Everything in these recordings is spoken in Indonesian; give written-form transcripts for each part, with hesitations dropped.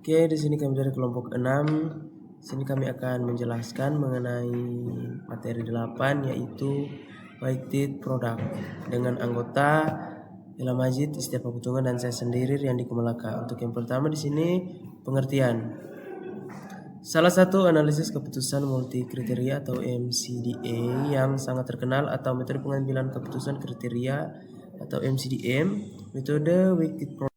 Oke, di sini kami dari kelompok 6. Sini kami akan menjelaskan mengenai materi 8 yaitu weighted product dengan anggota Ila Majid, Istiafa Putungan dan saya sendiri Riyandi Kumalaka. Untuk yang pertama di sini pengertian. Salah satu analisis keputusan multi kriteria atau MCDA yang sangat terkenal atau metode pengambilan keputusan kriteria atau MCDM, metode weighted product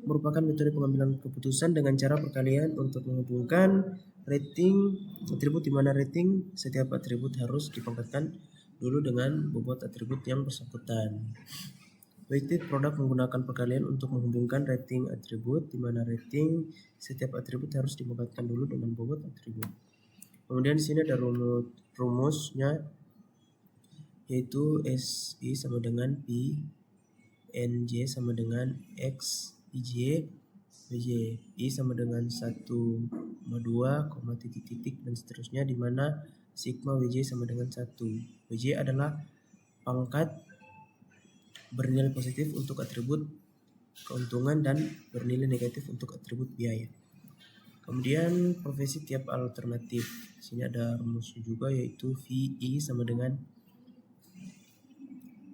merupakan metode pengambilan keputusan dengan cara perkalian untuk menghubungkan rating atribut, di mana rating setiap atribut harus dipangkatkan dulu dengan bobot atribut yang bersangkutan. Weighted product menggunakan perkalian untuk menghubungkan rating atribut, di mana rating setiap atribut harus dipangkatkan dulu dengan bobot atribut. Kemudian di sini ada rumusnya, yaitu SI sama dengan P NJ sama dengan X IJ BJ, I sama dengan 1,2, titik-titik dan seterusnya, di mana sigma WJ sama dengan 1. WJ adalah pangkat bernilai positif untuk atribut keuntungan dan bernilai negatif untuk atribut biaya. Kemudian profesi tiap alternatif. Sini ada rumus juga, yaitu VI sama dengan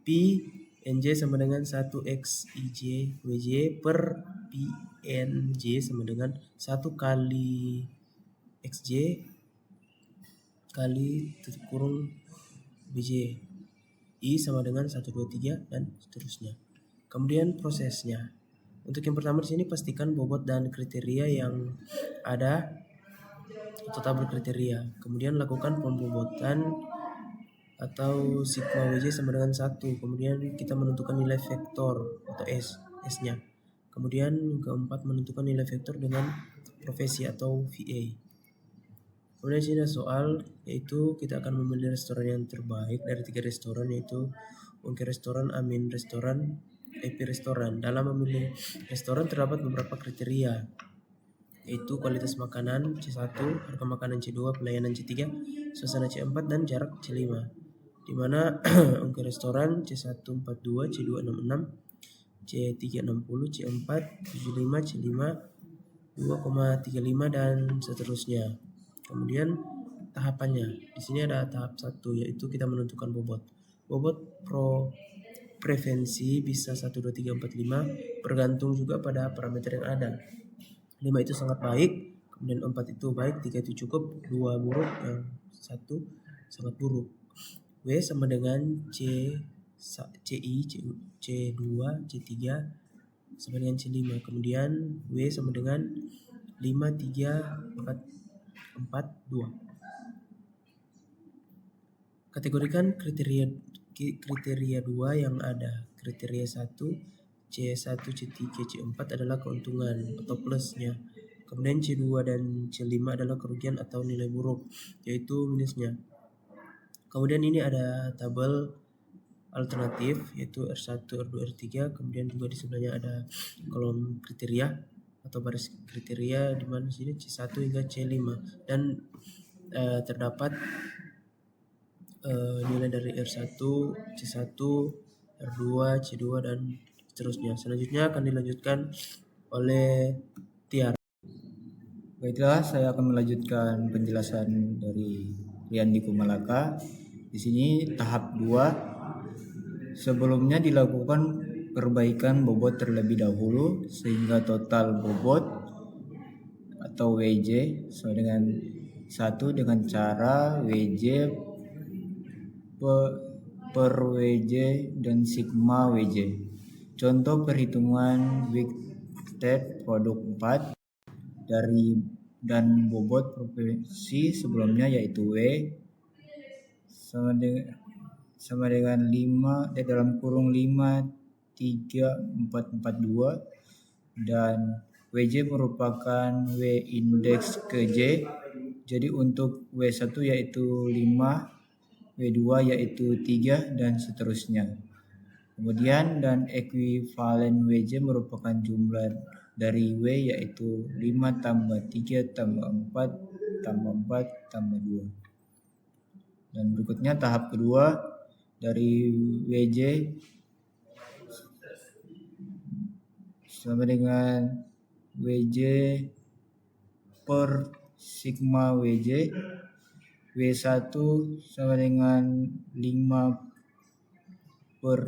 P NJ sama dengan 1X IJ WJ per PNJ sama dengan 1 kali XJ kali tutup kurung BJ. I sama dengan 1, 2, 3 dan seterusnya. Kemudian prosesnya. Untuk yang pertama di sini pastikan bobot dan kriteria yang ada atau tabel kriteria. Kemudian lakukan pembobotan atau sigma WJ sama dengan 1. Kemudian kita menentukan nilai vektor atau S-nya. Kemudian keempat, menentukan nilai vektor dengan profesi atau VA. Kemudian sini ada soal, yaitu kita akan memilih restoran yang terbaik dari 3 restoran, yaitu Ungkir Restoran, Amin Restoran, Epi Restoran. Dalam memilih restoran terdapat beberapa kriteria, yaitu kualitas makanan C1, harga makanan C2, pelayanan C3, suasana C4, dan jarak C5. Di mana Ungkir Restoran C142, C266, C360, C4 75, C5 2,35 dan seterusnya. Kemudian tahapannya. Di sini ada tahap 1, yaitu kita menentukan bobot. Bobot preferensi bisa 1, 2, 3, 4, 5, bergantung juga pada parameter yang ada. 5 itu sangat baik, kemudian 4 itu baik, 3 itu cukup, 2 buruk, yang 1 sangat buruk. W sama dengan CI, C2, C3 sama dengan C5. Kemudian W sama dengan 5, 3, 4, 2. Kategorikan kriteria 2 yang ada. Kriteria 1, C1, C3, C4 adalah keuntungan atau plusnya. Kemudian C2 dan C5 adalah kerugian atau nilai buruk, yaitu minusnya. Kemudian ini ada tabel alternatif, yaitu R1, R2, R3. Kemudian juga di sebelahnya ada kolom kriteria atau baris kriteria, di mana sini C1 hingga C5, dan terdapat nilai dari R1, C1, R2, C2 dan seterusnya. Selanjutnya akan dilanjutkan oleh Tiar. Baiklah, saya akan melanjutkan penjelasan dari Riyandi Kumalaka. Di sini tahap 2. Sebelumnya dilakukan perbaikan bobot terlebih dahulu sehingga total bobot atau WJ sama dengan 1 dengan cara WJ per WJ dan sigma WJ. Contoh perhitungan weighted produk 4 dari dan bobot profesi sebelumnya, yaitu W sama dengan 5 dalam kurung 5, 3, 4, 4, 2, dan WJ merupakan W indeks ke J. Jadi untuk W1 yaitu 5, W2 yaitu 3 dan seterusnya. Kemudian dan ekuivalen WJ merupakan jumlah dari W, yaitu 5 tambah 3 tambah 4 tambah 4 tambah 2. Dan berikutnya tahap kedua dari WJ sama dengan WJ per sigma WJ. W1 sama dengan 5 per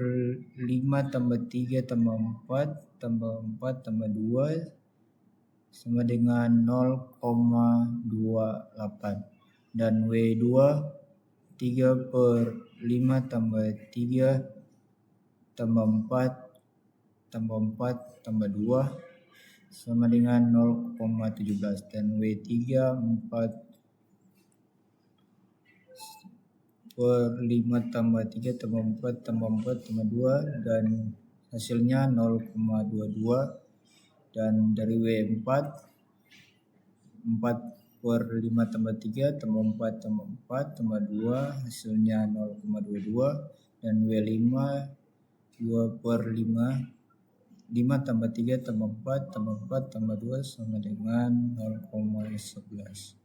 5 tambah 3 tambah 4 tambah 4 tambah 2 sama dengan 0,28. Dan W2 3 per 5 tambah 3 tambah 4 tambah 4 tambah 2 sama dengan 0,17. Dan W3 4 per 5 tambah 3 tambah 4 tambah 4 tambah 2 dan hasilnya 0,22. Dan dari W4 4 per 5 tambah 3 tambah 4 tambah 4 tambah 2 hasilnya 0,22. Dan W5 2 per 5 tambah 3 tambah 4 tambah 4 tambah 2 sama dengan 0,11.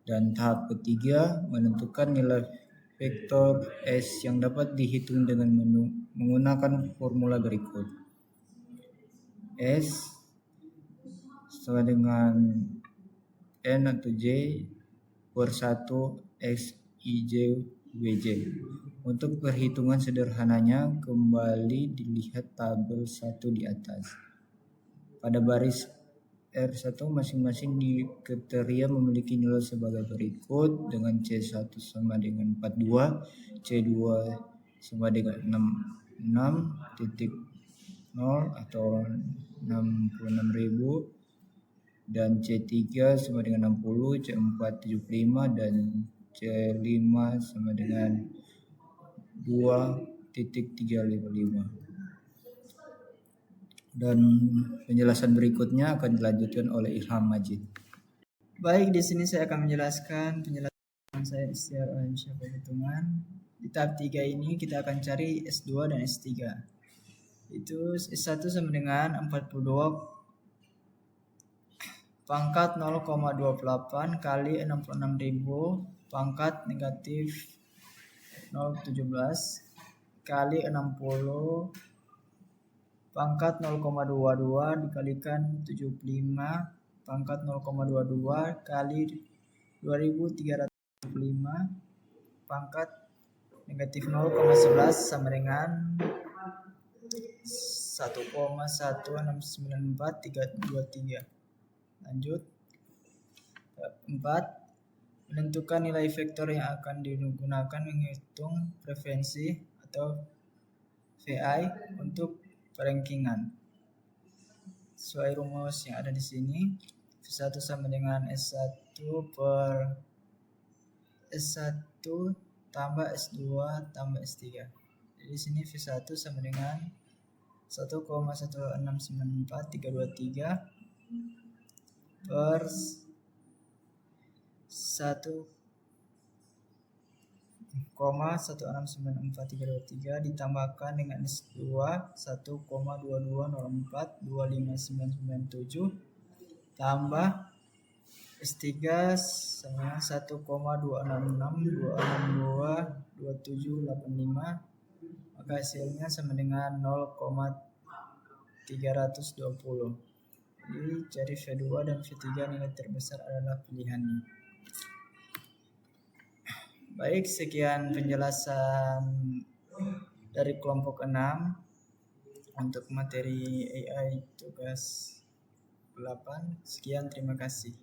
Dan tahap ketiga menentukan nilai vektor S yang dapat dihitung dengan menggunakan formula berikut. S sama dengan N atau J per 1 X IJ WJ. Untuk perhitungan sederhananya kembali dilihat tabel 1 di atas. Pada baris R1 masing-masing kriteria memiliki nilai sebagai berikut dengan C1 sama dengan 42, C2 sama dengan 66.0 atau 66.000 dan C3 sama dengan 60, C4 75 dan C5 sama dengan 2.355. Dan penjelasan berikutnya akan dilanjutkan oleh Ilham Majid. Baik, di sini saya akan menjelaskan penjelasan saya istiar Indonesia perhitungan. Di tahap 3 ini kita akan cari S2 dan S3. Itu S1 sama dengan 42 pangkat 0,28 kali 66.000 pangkat negatif 0,17 kali 60 pangkat 0,22 dikalikan 75 pangkat 0,22 kali 2305 pangkat negatif 0,11 sama dengan 1,1694323. Lanjut. 4. Menentukan nilai vektor yang akan digunakan menghitung preferensi atau VI untuk perankingan. Sesuai rumus yang ada di sini, V1 sama dengan S1 per S1 tambah S2 tambah S3. Jadi di sini V1 sama dengan 1,1694323 per 1,1694323 ditambahkan dengan S2 1,2204259997 tambah S3 sama 1,2662622785, maka hasilnya sama dengan 0,320. Jadi cari V2 dan V3 nilai terbesar adalah pilihannya. Baik, sekian penjelasan dari kelompok 6 untuk materi AI tugas 8. Sekian, terima kasih.